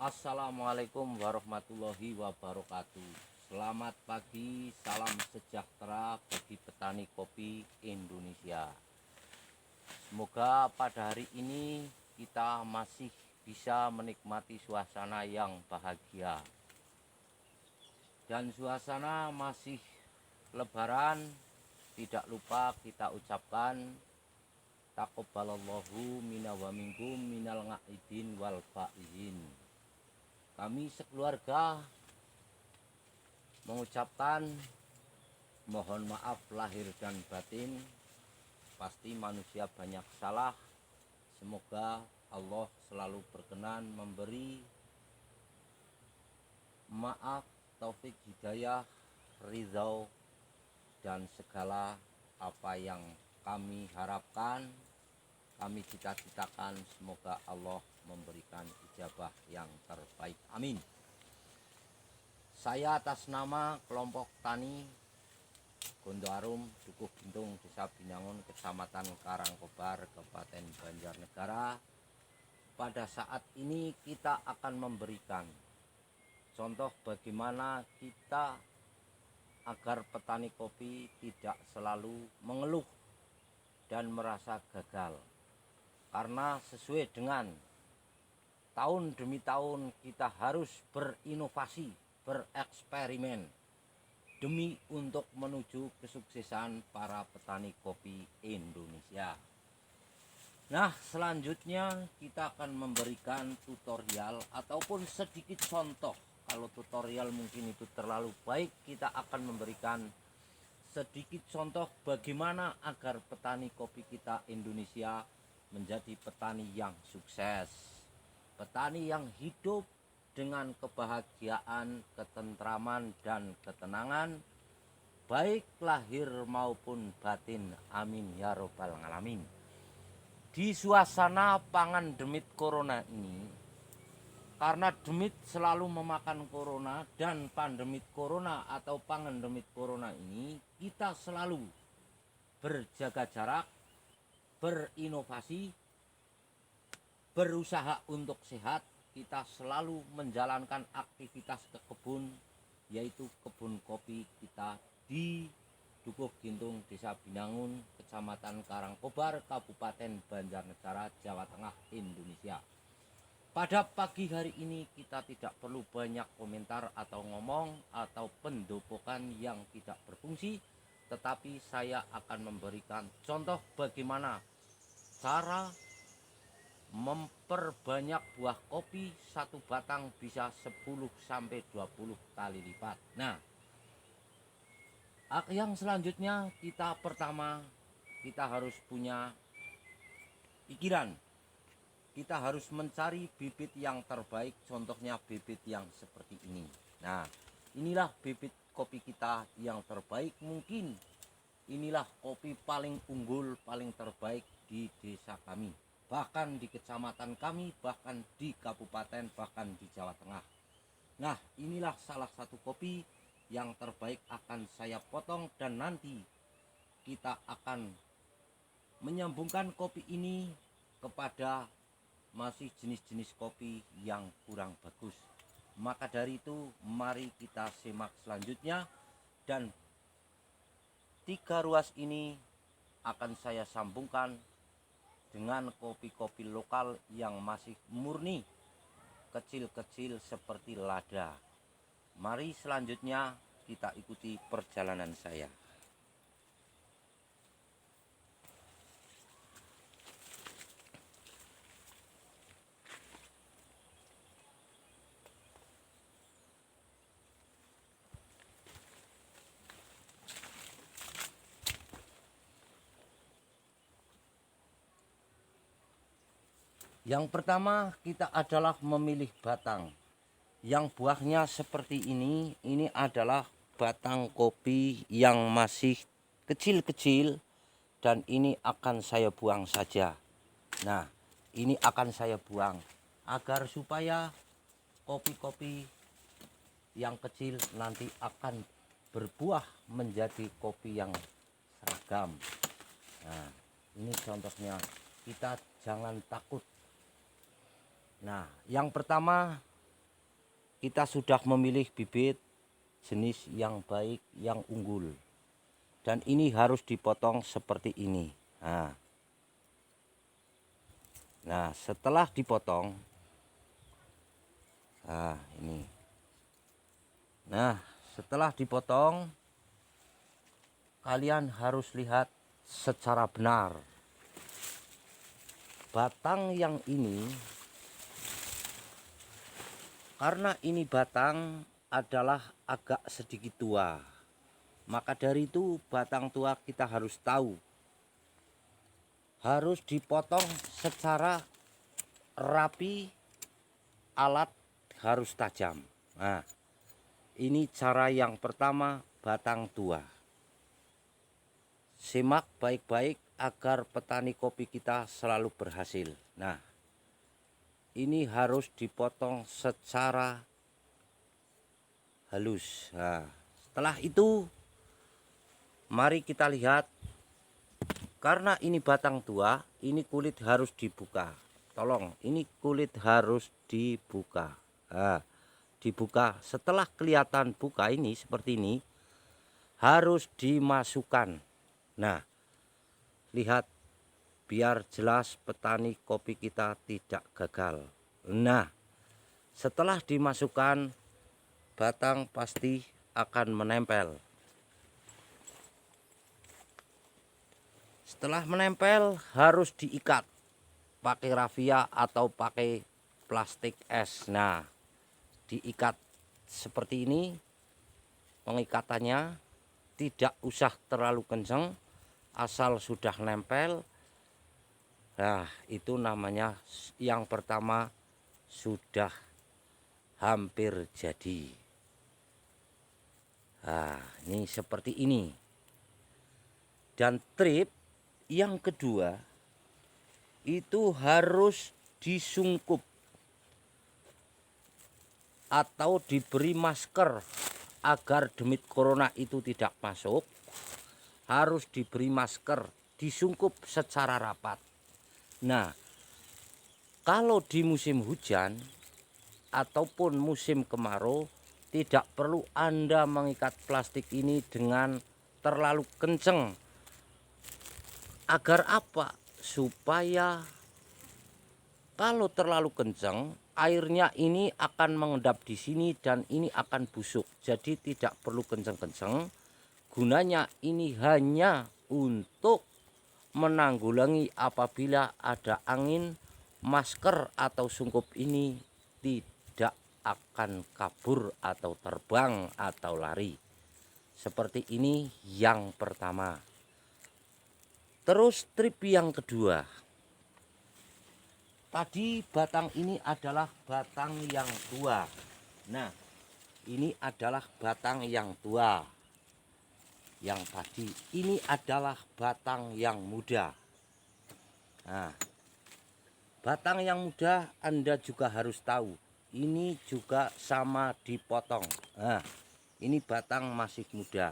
Assalamualaikum warahmatullahi wabarakatuh. Selamat pagi, salam sejahtera bagi petani kopi Indonesia. Semoga pada hari ini kita masih bisa menikmati suasana yang bahagia. Dan suasana masih lebaran, tidak lupa kita ucapkan taqabbalallahu minna wa minkum minal nga'idin wal faizin. Kami sekeluarga mengucapkan mohon maaf lahir dan batin. Pasti manusia banyak salah. Semoga Allah selalu berkenan memberi maaf, taufik, hidayah, ridho, dan segala apa yang kami harapkan, kami cita-citakan. Semoga Allah memberikan ijabah yang terbaik. Amin. Saya atas nama kelompok tani Gondo Arum, Dukuh Gintung, Desa Binangun, Kecamatan Karangkobar, Kabupaten Banjarnegara. Pada saat ini kita akan memberikan contoh bagaimana kita agar petani kopi tidak selalu mengeluh dan merasa gagal. Karena sesuai dengan tahun demi tahun kita harus berinovasi, bereksperimen demi untuk menuju kesuksesan para petani kopi Indonesia. Nah, selanjutnya kita akan memberikan tutorial ataupun sedikit contoh. Kalau tutorial mungkin itu terlalu baik, kita akan memberikan sedikit contoh bagaimana agar petani kopi kita Indonesia menjadi petani yang sukses, petani yang hidup dengan kebahagiaan, ketentraman, dan ketenangan, baik lahir maupun batin. Amin ya robbal alamin. Di suasana pandemik corona ini, karena demit selalu memakan corona dan pandemik corona atau pandemik corona ini, kita selalu berjaga jarak, berinovasi, berusaha untuk sehat. Kita selalu menjalankan aktivitas ke kebun, yaitu kebun kopi kita di Dukuh Gintung, Desa Binangun, Kecamatan Karangkobar, Kabupaten Banjarnegara, Jawa Tengah, Indonesia. Pada pagi hari ini kita tidak perlu banyak komentar atau ngomong atau pendopokan yang tidak berfungsi, tetapi saya akan memberikan contoh bagaimana cara memperbanyak buah kopi. Satu batang bisa 10 sampai 20 kali lipat. Nah, yang selanjutnya pertama kita harus punya pikiran. Kita harus mencari bibit yang terbaik, contohnya bibit yang seperti ini. Nah, inilah bibit kopi kita yang terbaik. Mungkin inilah kopi paling unggul, paling terbaik di desa kami, bahkan di kecamatan kami, bahkan di kabupaten, bahkan di Jawa Tengah. Nah, inilah salah satu kopi yang terbaik akan saya potong, dan nanti kita akan menyambungkan kopi ini kepada masih jenis-jenis kopi yang kurang bagus. Maka dari itu mari kita simak selanjutnya, dan 3 ruas ini akan saya sambungkan dengan kopi-kopi lokal yang masih murni, kecil-kecil seperti lada. Mari selanjutnya kita ikuti perjalanan saya. Yang pertama kita adalah memilih batang yang buahnya seperti ini. Ini adalah batang kopi yang masih kecil-kecil, dan ini akan saya buang saja. Nah, ini akan saya buang agar supaya kopi-kopi yang kecil nanti akan berbuah menjadi kopi yang seragam. Nah, ini contohnya. Kita jangan takut. Nah, yang pertama kita sudah memilih bibit jenis yang baik, yang unggul. Dan ini harus dipotong seperti ini. Nah, setelah dipotong, ini. Nah, setelah dipotong, kalian harus lihat secara benar. Batang yang ini, karena ini batang adalah agak sedikit tua, maka dari itu batang tua kita harus tahu, harus dipotong secara rapi, alat harus tajam. Nah, ini cara yang pertama, batang tua. Simak baik-baik agar petani kopi kita selalu berhasil. Nah, ini harus dipotong secara halus. Nah, setelah itu mari kita lihat, karena ini batang tua, ini kulit harus dibuka. Tolong, ini kulit harus dibuka. Nah, dibuka. Setelah kelihatan buka ini seperti ini, harus dimasukkan. Nah, lihat biar jelas petani kopi kita tidak gagal. Nah, setelah dimasukkan, batang pasti akan menempel. Setelah menempel harus diikat pakai rafia atau pakai plastik es. Nah, diikat seperti ini. Pengikatannya tidak usah terlalu kencang, asal sudah nempel. Nah, itu namanya yang pertama sudah hampir jadi. Nah, ini seperti ini. Dan trip yang kedua itu harus disungkup atau diberi masker agar demit corona itu tidak masuk. Harus diberi masker, disungkup secara rapat. Nah, kalau di musim hujan ataupun musim kemarau, tidak perlu Anda mengikat plastik ini dengan terlalu kenceng. Agar apa? Supaya kalau terlalu kenceng, airnya ini akan mengendap di sini dan ini akan busuk. Jadi tidak perlu kenceng-kenceng. Gunanya ini hanya untuk menanggulangi apabila ada angin, masker atau sungkup ini tidak akan kabur atau terbang atau lari. Seperti ini yang pertama. Terus trip yang kedua. Tadi batang ini adalah batang yang tua. Nah, ini adalah batang yang tua. Yang tadi ini adalah batang yang muda. Nah, batang yang muda Anda juga harus tahu, ini juga sama dipotong. Nah, ini batang masih muda.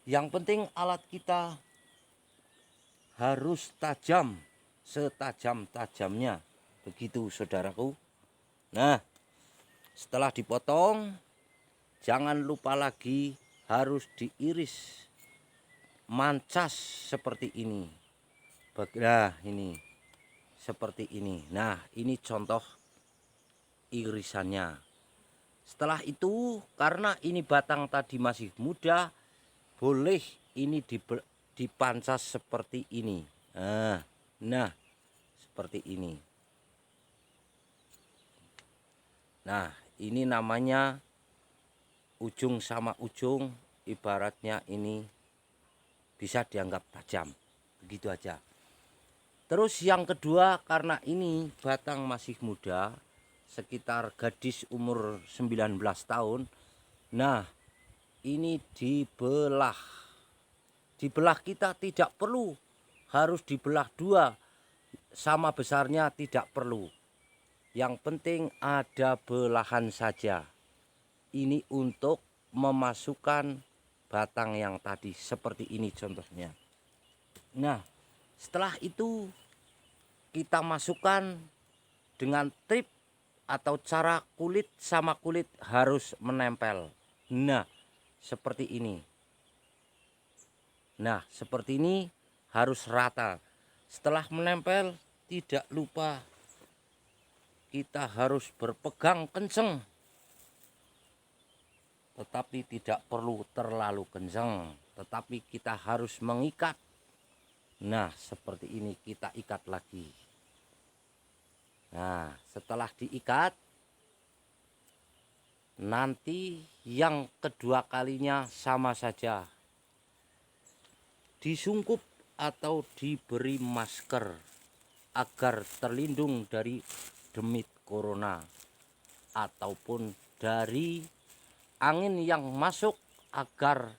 Yang penting alat kita harus tajam, setajam-tajamnya. Begitu saudaraku. Nah, setelah dipotong, jangan lupa lagi harus diiris mancas seperti ini. Nah, ini seperti ini. Nah, ini contoh irisannya. Setelah itu, karena ini batang tadi masih muda, boleh ini dipancas seperti ini. Nah, seperti ini. Nah, ini namanya ujung sama ujung, ibaratnya ini bisa dianggap tajam. Begitu aja. Terus yang kedua, karena ini batang masih muda, sekitar gadis umur 19 tahun. Nah, ini dibelah. Dibelah kita tidak perlu harus dibelah dua, sama besarnya tidak perlu. Yang penting ada belahan saja. Ini untuk memasukkan batang yang tadi seperti ini contohnya. Nah, setelah itu kita masukkan dengan trip atau cara kulit sama kulit harus menempel. Nah, seperti ini. Nah, seperti ini harus rata. Setelah menempel, tidak lupa kita harus berpegang kenceng. Tetapi tidak perlu terlalu kenceng, tetapi kita harus mengikat. Nah, seperti ini kita ikat lagi. Nah, setelah diikat, nanti yang kedua kalinya sama saja. Disungkup atau diberi masker agar terlindung dari demit corona ataupun dari angin yang masuk agar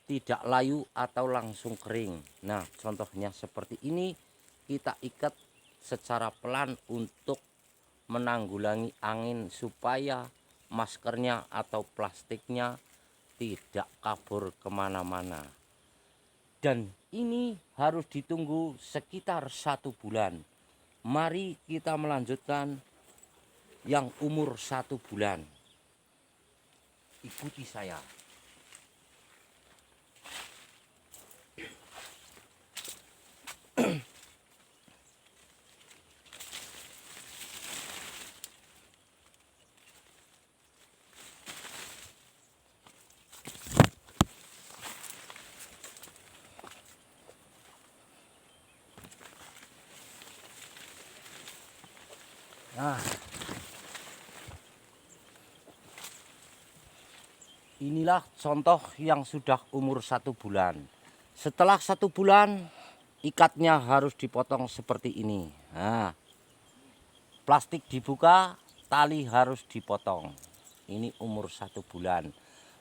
tidak layu atau langsung kering. Nah, contohnya seperti ini, kita ikat secara pelan untuk menanggulangi angin supaya maskernya atau plastiknya tidak kabur kemana-mana. Dan ini harus ditunggu sekitar 1 bulan. Mari kita melanjutkan yang umur 1 bulan. Ikuti saya. Nah, inilah contoh yang sudah umur 1 bulan. Setelah 1 bulan, ikatnya harus dipotong seperti ini. Nah, plastik dibuka, tali harus dipotong. Ini umur 1 bulan.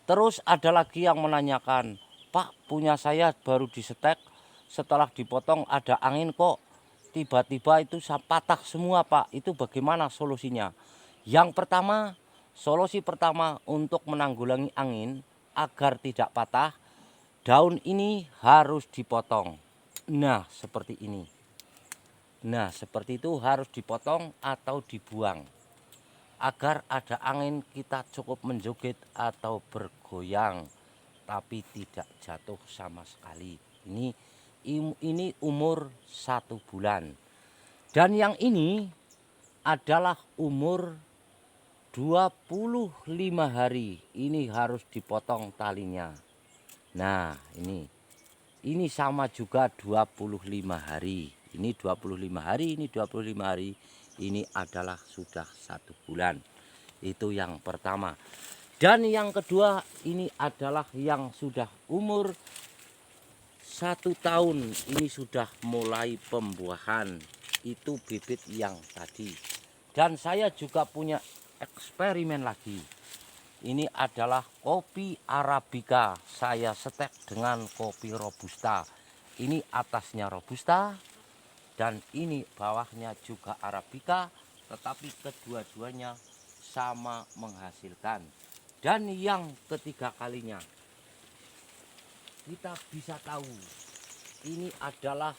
Terus ada lagi yang menanyakan, Pak, punya saya baru disetek, setelah dipotong ada angin kok tiba-tiba itu patah semua, Pak. Itu bagaimana solusinya? Yang pertama, solusi pertama untuk menanggulangi angin agar tidak patah, daun ini harus dipotong. Nah, seperti ini. Nah, seperti itu harus dipotong atau dibuang. Agar ada angin kita cukup menjoget atau bergoyang, tapi tidak jatuh sama sekali. Ini umur 1 bulan. Dan yang ini adalah umur 25 hari. Ini harus dipotong talinya. Nah, ini sama juga 25 hari. Ini 25 hari, ini 25 hari. Ini adalah sudah 1 bulan. Itu yang pertama. Dan yang kedua, ini adalah yang sudah umur 1 tahun. Ini sudah mulai pembuahan. Itu bibit yang tadi. Dan saya juga punya eksperimen lagi. Ini adalah kopi Arabica. Saya setek dengan kopi Robusta. Ini atasnya Robusta dan ini bawahnya juga Arabica, tetapi kedua-duanya sama menghasilkan. Dan yang ketiga kalinya, kita bisa tahu ini adalah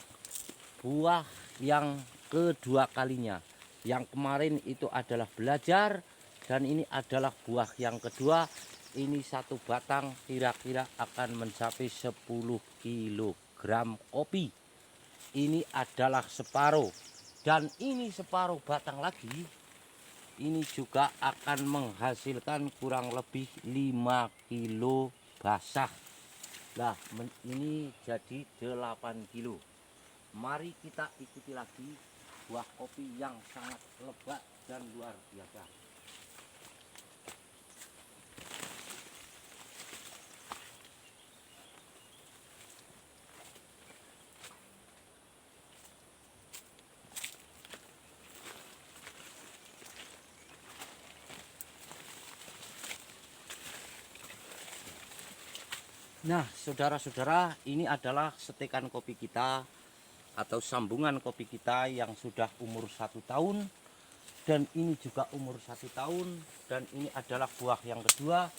buah yang kedua kalinya. Yang kemarin itu adalah belajar, dan ini adalah buah yang kedua. Ini 1 batang kira-kira akan mencapai 10 kg kopi. Ini adalah separuh, dan ini separuh batang lagi. Ini juga akan menghasilkan kurang lebih 5 kilo basah. Nah, ini jadi 8 kilo. Mari kita ikuti lagi buah kopi yang sangat lebat dan luar biasa. Nah, saudara-saudara, ini adalah setekan kopi kita atau sambungan kopi kita yang sudah umur 1 tahun. Dan ini juga umur 1 tahun. Dan ini adalah buah yang kedua.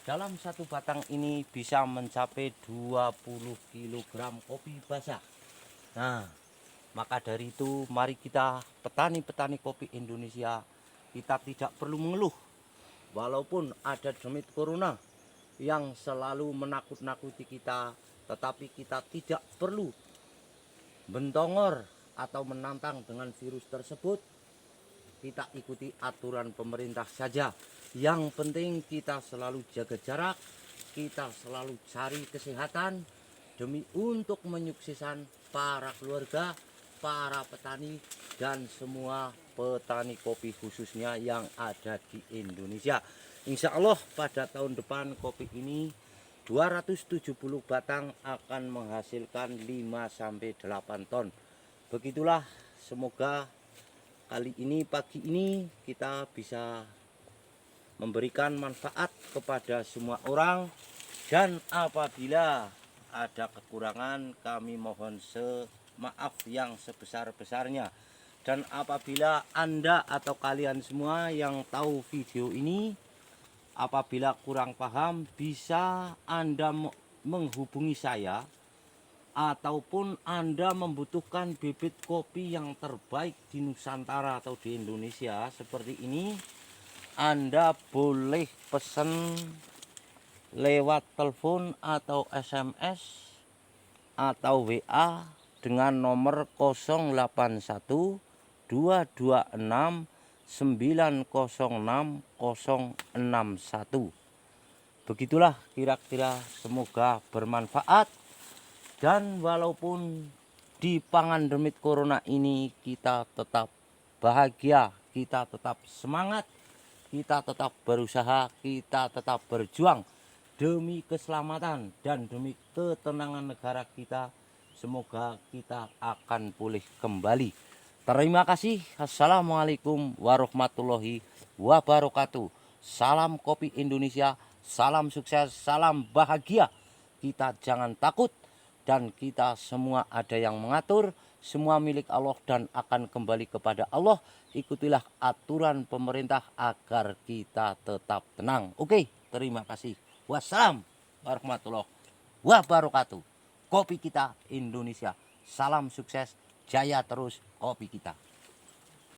Dalam 1 batang ini bisa mencapai 20 kg kopi basah. Nah, maka dari itu mari kita petani-petani kopi Indonesia kita tidak perlu mengeluh. Walaupun ada demit corona yang selalu menakut-nakuti kita, tetapi kita tidak perlu bentongor atau menantang dengan virus tersebut. Kita ikuti aturan pemerintah saja. Yang penting kita selalu jaga jarak, kita selalu cari kesehatan demi untuk menyukseskan para keluarga, para petani, dan semua petani kopi khususnya yang ada di Indonesia. Insya Allah pada tahun depan kopi ini 270 batang akan menghasilkan 5-8 ton. Begitulah, semoga kali ini pagi ini kita bisa memberikan manfaat kepada semua orang, dan apabila ada kekurangan kami mohon maaf yang sebesar-besarnya. Dan apabila Anda atau kalian semua yang tahu video ini, apabila kurang paham, bisa Anda menghubungi saya, ataupun Anda membutuhkan bibit kopi yang terbaik di Nusantara atau di Indonesia seperti ini, Anda boleh pesan lewat telepon atau SMS atau WA dengan nomor 081 226 906 061. Begitulah kira-kira, semoga bermanfaat. Dan walaupun di pandemi corona ini kita tetap bahagia, kita tetap semangat, kita tetap berusaha, kita tetap berjuang demi keselamatan dan demi ketenangan negara kita. Semoga kita akan pulih kembali. Terima kasih. Assalamualaikum warahmatullahi wabarakatuh. Salam kopi Indonesia, salam sukses, salam bahagia. Kita jangan takut, dan kita semua ada yang mengatur, semua milik Allah dan akan kembali kepada Allah. Ikutilah aturan pemerintah agar kita tetap tenang. Oke, terima kasih. Wassalam warahmatullahi wabarakatuh. Kopi kita Indonesia. Salam sukses, jaya terus kopi kita.